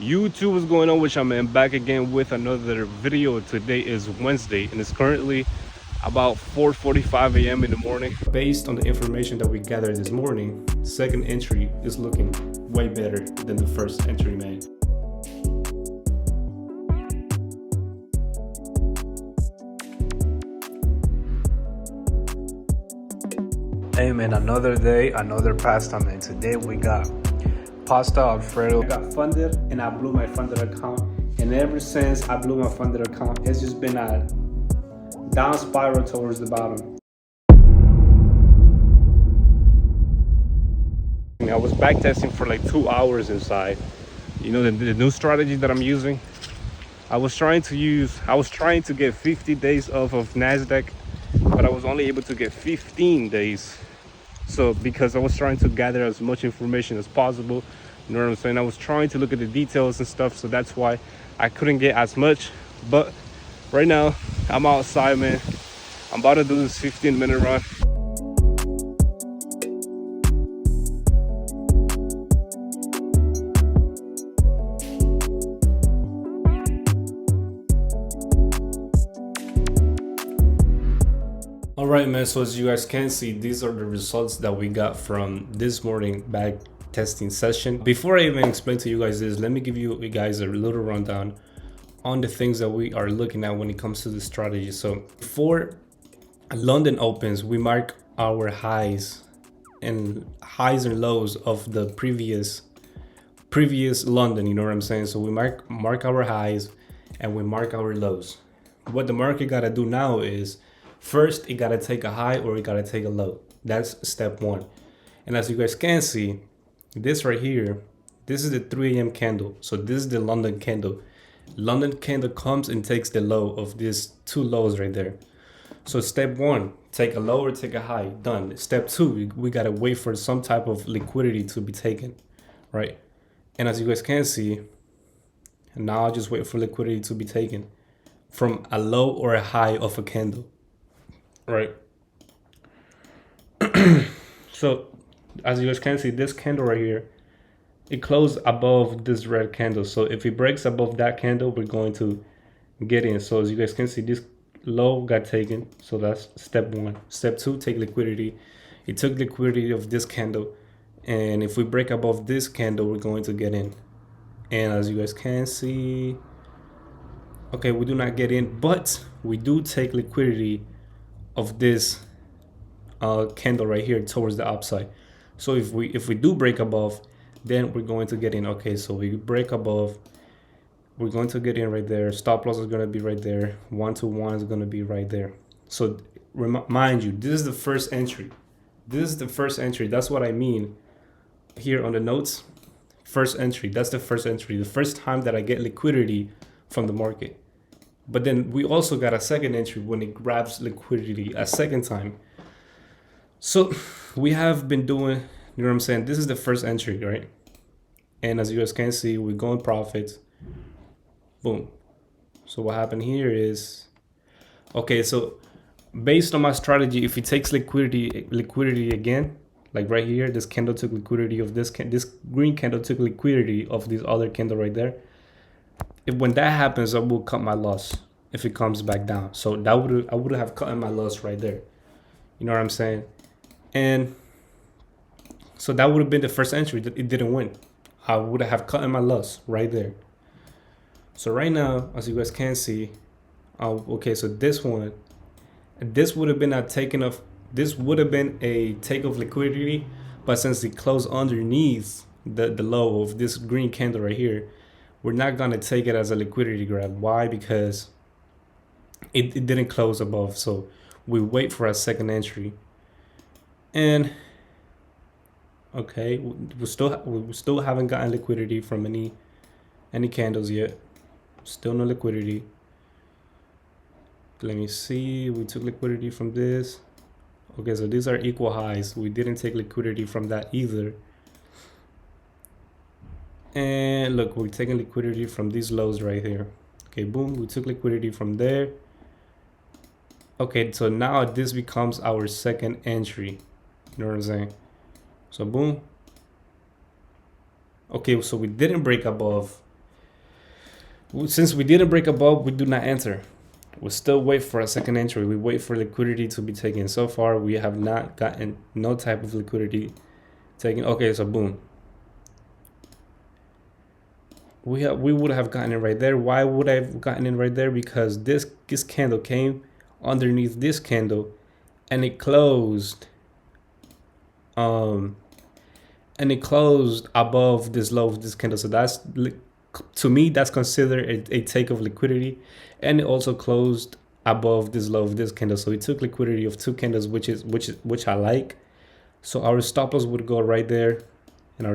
YouTube is going on, which I'm back again with another video. Today is Wednesday and it's currently about 4:45 a.m. in the morning. Based on the information that we gathered this morning, second entry is looking way better than the first entry, man. Hey man, another day, another pastime, and today we got pasta Alfredo. I got funded and I blew my funded account, and ever since I blew my funded account, it's just been a down spiral towards the bottom. I was backtesting for like 2 hours inside. You know, the new strategy that I'm using. I was trying to get 50 days off of NASDAQ, but I was only able to get 15 days. So because I was trying to gather as much information as possible, you know what I'm saying? I was trying to look at the details and stuff, so that's why I couldn't get as much. But right now, I'm outside, man. I'm about to do this 15-minute run. All right, man, so as you guys can see, these are the results that we got from this morning back testing session. Before I even explain to you guys this, let me give you guys a little rundown on the things that we are looking at when it comes to the strategy. So before London opens, we mark our highs and lows of the previous London, you know what I'm saying? So we mark our highs and we mark our lows. What the market gotta do now is, first, it gotta take a high or it gotta take a low. That's step one. And as you guys can see, this right here, this is the 3 a.m. candle. So this is the London candle. London candle comes and takes the low of these two lows right there. So step one, take a low or take a high, done. Step two, we gotta wait for some type of liquidity to be taken, right? And as you guys can see, now I'll just wait for liquidity to be taken from a low or a high of a candle. Right. So as you guys can see, this candle right here, it closed above this red candle. So if it breaks above that candle, we're going to get in. So as you guys can see, this low got taken. So that's step one. Step two, take liquidity. It took liquidity of this candle. And if we break above this candle, we're going to get in. And as you guys can see, okay, we do not get in, but we do take liquidity of this candle right here towards the upside. So if we do break above, then we're going to get in. Okay, so we break above, we're going to get in right there. Stop loss is going to be right there. 1-to-1 is going to be right there. So mind you, this is the first entry. This is the first entry. That's what I mean here on the notes. First entry. That's the first entry. The first time that I get liquidity from the market. But then we also got a second entry when it grabs liquidity a second time. So we have been doing, you know what I'm saying? This is the first entry, right? And as you guys can see, we're going profits. Boom. So what happened here is, okay, so based on my strategy, if it takes liquidity again, like right here, this candle took liquidity of this green candle took liquidity of this other candle right there. When that happens, I will cut my loss if it comes back down. So that I would have cut my loss right there. You know what I'm saying? And so that would have been the first entry. It didn't win. I would have cut my loss right there. So right now, as you guys can see, okay, so this one, this would have been a take of liquidity, but since it closed underneath the low of this green candle right here, we're not going to take it as a liquidity grab. Why? Because it didn't close above. So we wait for a second entry. And okay, we still haven't gotten liquidity from any candles yet. Still no liquidity. Let me see. We took liquidity from this. Okay, so these are equal highs. We didn't take liquidity from that either. And look, we're taking liquidity from these lows right here. Okay, boom, we took liquidity from there. Okay, so now this becomes our second entry. You know what I'm saying? So boom. Okay, so we didn't break above Since we didn't break above, we do not enter. We still wait for a second entry. We wait for liquidity to be taken. So far, we have not gotten no type of liquidity taken. Okay, so boom. We would have gotten it right there. Why would I have gotten it right there? Because this candle came underneath this candle and it closed um above this low of this candle. So that's, to me, that's considered a take of liquidity, and it also closed above this low of this candle. So it took liquidity of two candles, which I like. So our stop loss would go right there, and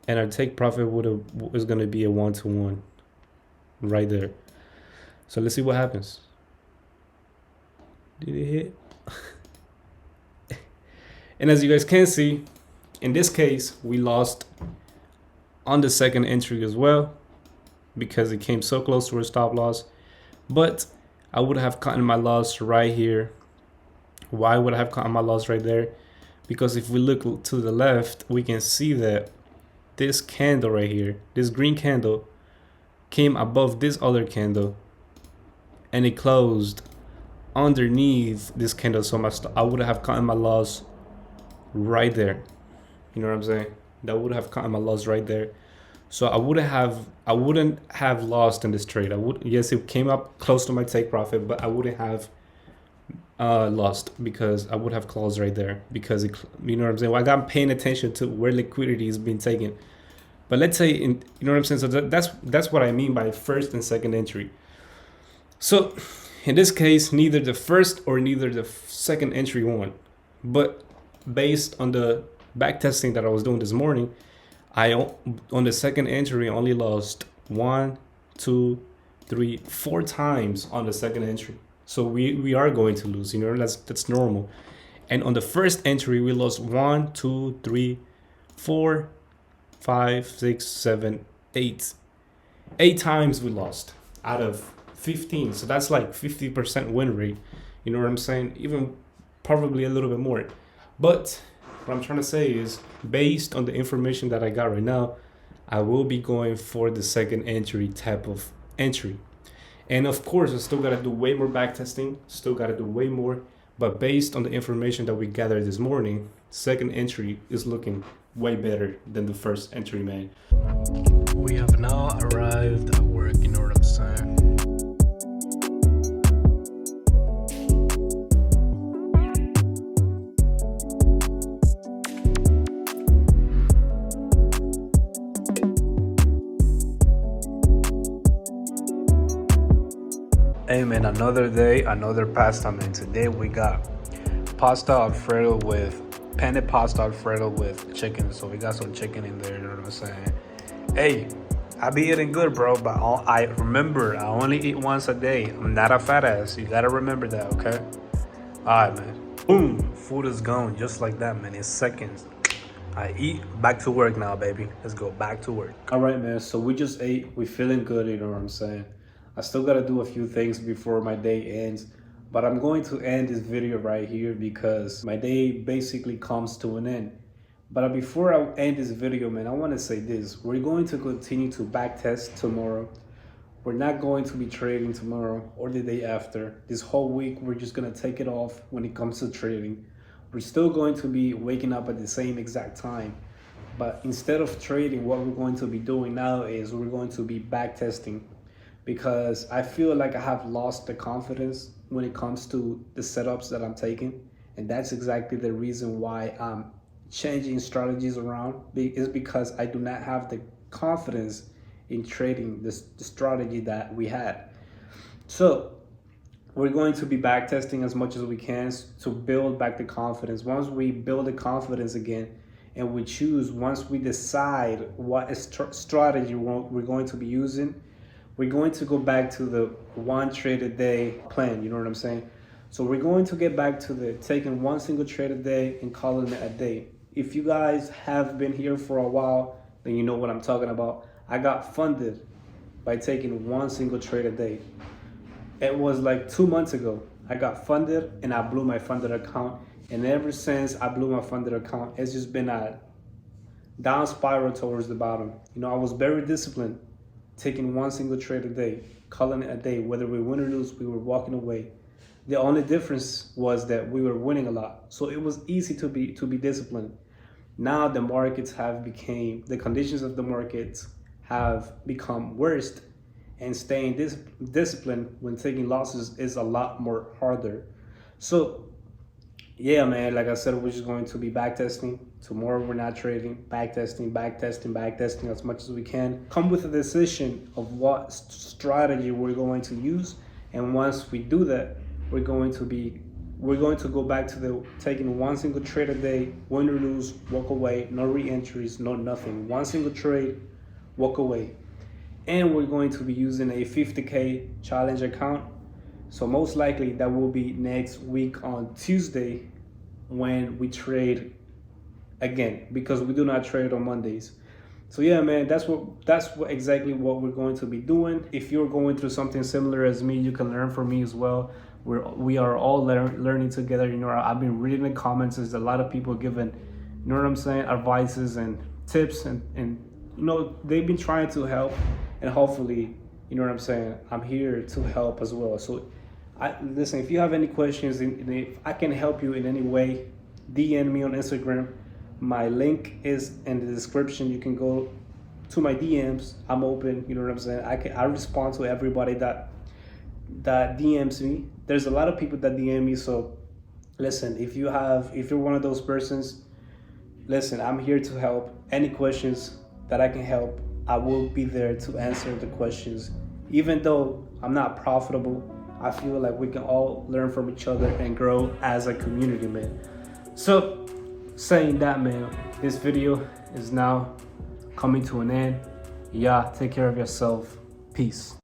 our take profit is going to be a 1-to-1 right there. So let's see what happens. Did it hit? And as you guys can see, in this case, we lost on the second entry as well because it came so close to our stop loss. But I would have caught my loss right here. Why would I have caught my loss right there? Because if we look to the left, we can see that this candle right here, this green candle, came above this other candle and it closed underneath this candle. So I would have caught my loss right there. You know what I'm saying? That would have caught my loss right there. So I wouldn't have lost in this trade. Yes, it came up close to my take profit, but I wouldn't have lost because I would have closed right there because you know what I'm saying? Well, I got paying attention to where liquidity is being taken. But let's say, you know what I'm saying? So that's what I mean by first and second entry. So in this case, neither the first or neither the second entry won. But based on the back testing that I was doing this morning, on the second entry only lost 1, 2, 3, 4 times on the second entry. So we are going to lose, you know, that's normal. And on the first entry, we lost 1, 2, 3, 4, 5, 6, 7, 8. 8 times we lost out of 15. So that's like 50% win rate. You know what I'm saying? Even probably a little bit more. But what I'm trying to say is, based on the information that I got right now, I will be going for the second entry type of entry. And of course, I still got to do way more back testing, still got to do way more. But based on the information that we gathered this morning, second entry is looking way better than the first entry, man. We have now arrived at work, you know what I'm saying? Hey man, another day, another pasta, man. Today we got pasta alfredo penne pasta alfredo with chicken. So we got some chicken in there, you know what I'm saying? Hey, I be eating good, bro, but I remember I only eat once a day. I'm not a fat ass. You gotta remember that, okay? All right, man. Boom, food is gone just like that, man. In seconds. I eat, back to work now, baby. Let's go back to work. All right, man. So we just ate. We feeling good, you know what I'm saying? I still got to do a few things before my day ends, but I'm going to end this video right here because my day basically comes to an end. But before I end this video, man, I want to say this. We're going to continue to backtest tomorrow. We're not going to be trading tomorrow or the day after. This whole week, we're just going to take it off when it comes to trading. We're still going to be waking up at the same exact time. But instead of trading, what we're going to be doing now is we're going to be backtesting, because I feel like I have lost the confidence when it comes to the setups that I'm taking. And that's exactly the reason why I'm changing strategies around, is because I do not have the confidence in trading the strategy that we had. So we're going to be back testing as much as we can to build back the confidence. Once we build the confidence again, and once we decide what strategy we're going to be using, we're going to go back to the one trade a day plan, you know what I'm saying? So we're going to get back to the taking one single trade a day and calling it a day. If you guys have been here for a while, then you know what I'm talking about. I got funded by taking one single trade a day. It was like 2 months ago. I got funded and I blew my funded account. And ever since I blew my funded account, it's just been a down spiral towards the bottom. You know, I was very disciplined. taking one single trade a day, calling it a day. Whether we win or lose, we were walking away. The only difference was that we were winning a lot, so it was easy to be disciplined. Now the markets have became the conditions of the markets have become worse, and staying disciplined when taking losses is a lot more harder. So yeah, man, like I said, we're just going to be backtesting. Tomorrow we're not trading, backtesting as much as we can. Come with a decision of what strategy we're going to use. And once we do that, we're going to go back to the taking one single trade a day, win or lose, walk away, no re-entries, no nothing. One single trade, walk away. And we're going to be using a 50K challenge account. So most likely that will be next week on Tuesday when we trade again, because we do not trade on Mondays. So yeah, man, that's exactly what we're going to be doing. If you're going through something similar as me, you can learn from me as well. We are all learning together. You know, I've been reading the comments. There's a lot of people giving, you know what I'm saying, advices and tips, and you know, they've been trying to help, and hopefully, you know what I'm saying, I'm here to help as well. So listen, if you have any questions, and if I can help you in any way, DM me on Instagram. My link is in the description. You can go to my DMs. I'm open, you know what I'm saying. I respond to everybody that DMs me. There's a lot of people that DM me, so listen, if you're one of those persons, listen, I'm here to help. Any questions that I can help, I will be there to answer the questions. Even though I'm not profitable, I feel like we can all learn from each other and grow as a community, man. So saying that, man, this video is now coming to an end. Yeah, take care of yourself. Peace.